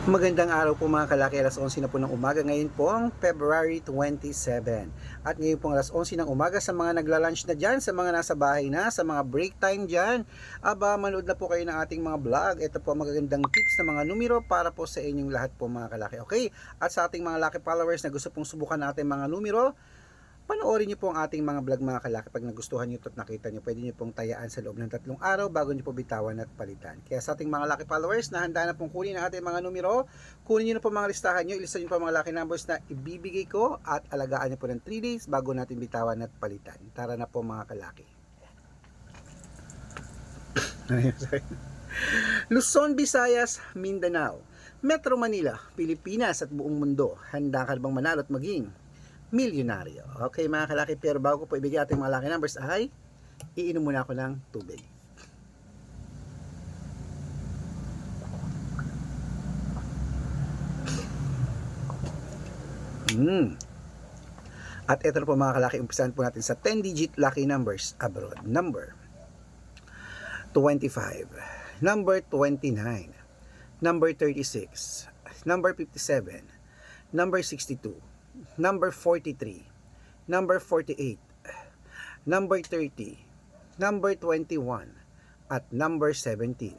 Magandang araw po mga kalaki, alas 11 na po ng umaga. Ngayon po ang February 27. At ngayon po alas 11 ng umaga sa mga nagla-lunch na dyan, sa mga nasa bahay na, sa mga break time dyan. Aba, manood na po kayo ng ating mga vlog. Ito po magagandang tips na mga numero para po sa inyong lahat po mga kalaki. Okay? At sa ating mga lucky followers na gusto pong subukan natin mga numero, panoorin niyo po ang ating mga vlog mga kalaki. Pag nagustuhan niyo ito at nakita niyo, pwede niyo pong tayaan sa loob ng 3 araw bago niyo po bitawan at palitan. Kaya sa ating mga lucky followers na handa na pong kunin ang ating mga numero, kunin niyo na po mga listahan niyo, ilista niyo po mga lucky numbers na ibibigay ko at alagaan niyo po ng 3 days bago natin bitawan at palitan. Tara na po mga kalaki. Luzon, Visayas, Mindanao, Metro Manila, Pilipinas at buong mundo. Handa ka bang manalo at maging milyonaryo? Okay mga kalaki, pero bago ko po ibigay ating mga lucky numbers ay iinom muna ako ng tubig. At ito na po mga kalaki, umpisahan po natin sa 10-digit lucky numbers abroad. Number 25, number 29, number 36, number 57, number 62, number 43, number 48, number 30, number 21, at number 17.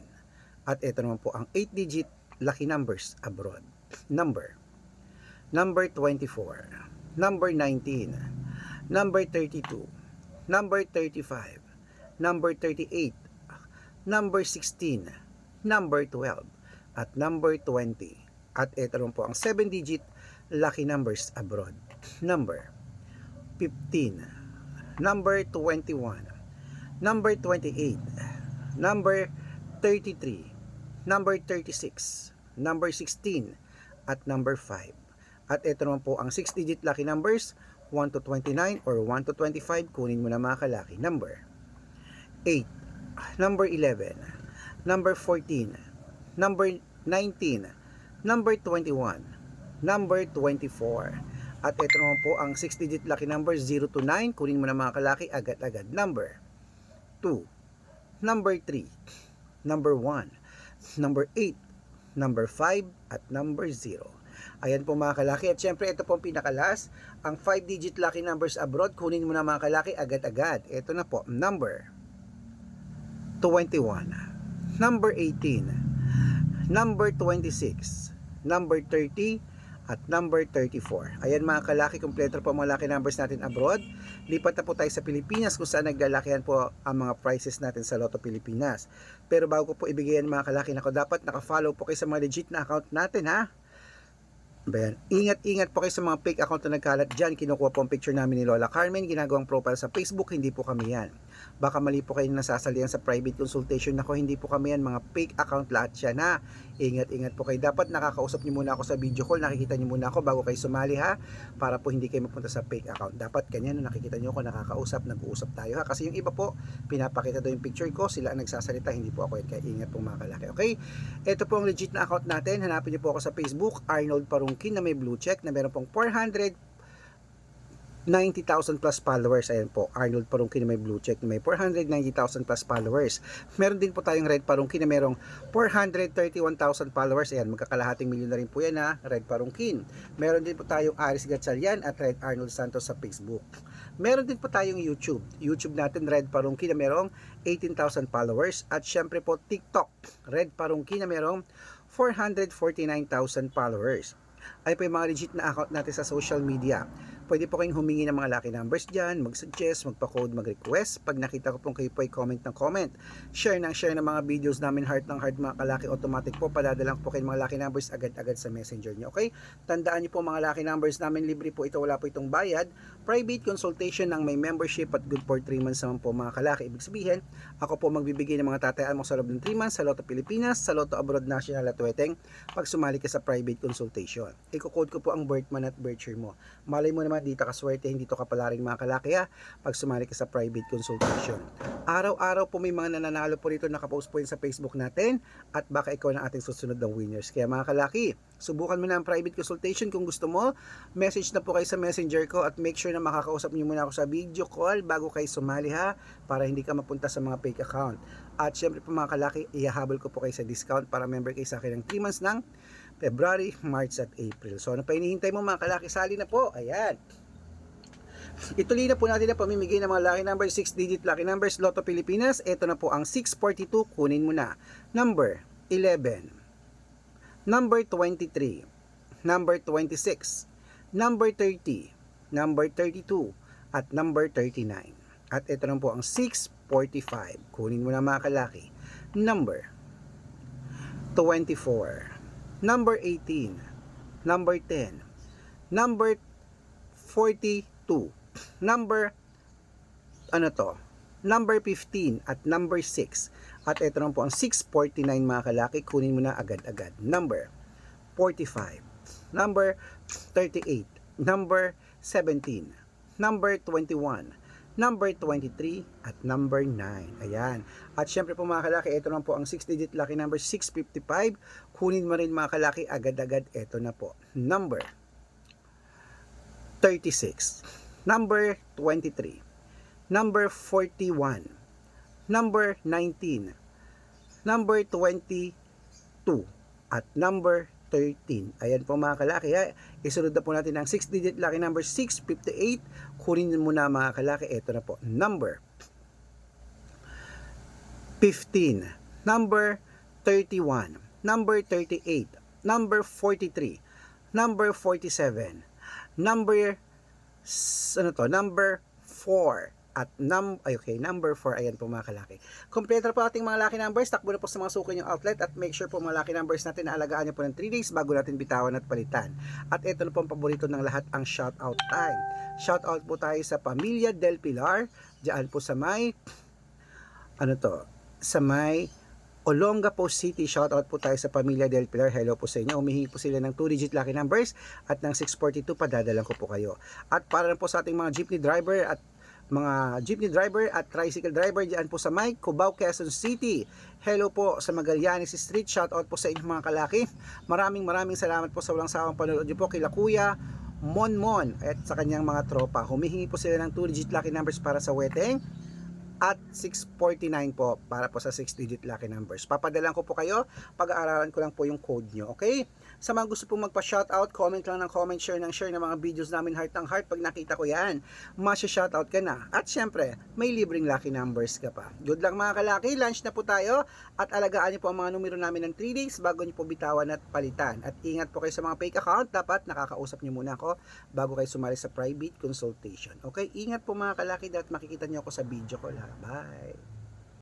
At ito naman po ang 8-digit lucky numbers abroad. Number 24, number 19, number 32, number 35, number 38, number 16, number 12, at number 20. At ito naman po ang 7-digit lucky numbers abroad. Number 15, number 21, number 28, number 33, number 36, number 16, at number 5. At ito naman po ang 6-digit lucky numbers 1 to 29 or 1 to 25. Kunin mo na mga kalaki. Number 8, number 11, number 14, number 19, number 21, number 24. At ito naman po ang 6-digit lucky numbers 0 to 9. Kunin mo na mga kalaki agad-agad. Number 2, number 3, number 1, number 8, number 5, at number 0. Ayan po mga kalaki. At syempre ito po ang pinakalas, ang 5-digit lucky numbers abroad. Kunin mo na mga kalaki agad-agad. Ito na po, number 21, number 18, number 26, number 30, at number 34. Ayan mga kalaki, kompleto po mga lucky numbers natin abroad. Lipat na po tayo sa Pilipinas kung saan naglalakihan po ang mga prizes natin sa Lotto Pilipinas. Pero bago ko po ibigay yan mga kalaki, dapat nakafollow po kayo sa mga legit na account natin ha. Bayan. Ingat-ingat po kayo sa mga fake account na nagkalat dyan. Kinukuha po ang picture namin ni Lola Carmen, ginagawang profile sa Facebook, hindi po kami yan. Baka mali po kayo nasasalihan sa private consultation. Ako, hindi po kami yan, mga fake account lahat yan ha. Ingat-ingat po kayo. Dapat nakakausap niyo muna ako sa video call, nakikita niyo muna ako bago kayo sumali ha, para po hindi kayo mapunta sa fake account. Dapat ganyan, nakikita niyo ako nakakausap, nag-uusap tayo ha. Kasi yung iba po, pinapakita daw yung picture ko, sila ang nagsasalita, hindi po ako yan. Kaya ingat po mga kalaki. Okay? Ito po ang legit na account natin. Hanapin niyo po ako sa Facebook, Arnold Parungkin na may blue check na meron pong 490,000 plus followers. Ayan po, Arnold Parungkin na may blue check na may 490,000 plus followers. Meron din po tayong Red Parungkin na merong 431,000 followers. Ayan, magkakalahating milyon na rin po yan ha, Red Parungkin. Meron din po tayong Aris Gatchalian at Red Arnold Santos sa Facebook. Meron din po tayong YouTube natin, Red Parungkin na merong 18,000 followers. At syempre po TikTok, Red Parungkin na merong 449,000 followers. Ay po yung mga legit na account natin sa social media. Pwede po kayong humingi ng mga lucky numbers dyan, mag-suggest, magpa-code, mag-request. Pag nakita ko pong kayo po ay comment ng comment, share ng mga videos namin, heart ng heart mga kalaki, automatic po padadalang po kayo mga lucky numbers agad-agad sa messenger nyo. Okay? Tandaan nyo po mga lucky numbers namin, libre po ito, wala po itong bayad. Private consultation ng may membership at good for 3 months naman po mga kalaki. Ibig sabihin, ako po magbibigay ng mga tatayaan mo sa loob ng 3 months sa Lotto Pilipinas, sa Lotto Abroad National at Weteng pag sumali ka sa private consultation. Iko-code ko po ang birth month at birth year mo. Malay mo naman, dito ka swerte, hindi to kapalaring mga kalaki ha, pag sumali ka sa private consultation. Araw-araw po may mga nananalo po rito, nakapost po yun sa Facebook natin, at baka ikaw na ating susunod ng winners. Kaya mga kalaki, subukan mo na ang private consultation. Kung gusto mo, message na po kayo sa messenger ko at make sure na makakausap niyo muna ako sa video call bago kayo sumali ha, para hindi ka mapunta sa mga fake account. At syempre po mga kalaki, ihahabol ko po kayo sa discount para member kayo sa akin ng 3 months ng February, March at April. So ano pa hinihintay mo mga kalaki? Sali na po. Ayan. Ituloy na po natin ang pamimigay ng mga lucky numbers, 6-digit lucky numbers, Lotto Pilipinas. Ito na po ang 642, kunin mo na. Number 11, number 23, number 26, number 30, number 32, at number 39. At ito na po ang 645, kunin mo na mga kalaki. Number 24, number 18, number 10, number 42, number number 15 at number 6. At ito na po ang 649 mga kalaki, kunin mo na agad-agad. Number 45, number 38, number 17, number 21, number 23, at number 9. Ayan. At syempre po mga kalaki, ito na po ang 6-digit lucky number 655. Kunin mo rin mga kalaki agad-agad. Ito na po. Number 36, number 23, number 41, number 19, number 22, at number 13. Ayan po mga kalaki. Isunod na po natin ang 6-digit lucky number 658. Kunin mo na mga kalaki. Ito na po. Number 15, number 31, number 38, number 43, number 47, number number 4, at number 4. Ayan po mga kalaki. Kompleto na po ating mga lucky numbers. Takbo na po sa mga suki yung outlet at make sure po mga lucky numbers natin na alagaan nyo po ng 3 days bago natin bitawan at palitan. At ito na po ang paborito ng lahat, ang shoutout time. Shoutout po tayo sa Pamilya Del Pilar, diyan po sa may sa may Olongapo City. Shoutout po tayo sa Pamilya Del Pilar. Hello po sa inyo. Humihingi po sila ng 2-digit lucky numbers at ng 642 padadalan ko po kayo. At para na po sa ating mga jeepney driver at tricycle driver diyan po sa may Cubao, Quezon City. Hello po sa Magallanes Street. Shoutout po sa inyo mga kalaki. Maraming salamat po sa walang sawang panonood niyo po kila Kuya Monmon at sa kanyang mga tropa. Humihingi po sila ng 2-digit lucky numbers para sa wedding at 649 po para po sa 6-digit lucky numbers. Papadalan ko po kayo, pag-aaralan ko lang po yung code nyo, okay? Sa mga gusto pong magpa-shoutout, comment lang ng comment, share ng mga videos namin, heart ng heart. Pag nakita ko yan, masya-shoutout ka na. At syempre, may libreng lucky numbers ka pa. Good luck mga kalaki, lunch na po tayo at alagaan niyo po ang mga numero namin ng 3 days bago niyo po bitawan at palitan. At ingat po kayo sa mga fake account, dapat nakakausap niyo muna ako bago kayo sumali sa private consultation. Okay, ingat po mga kalaki, dahil makikita niyo ako sa video ko. Bye!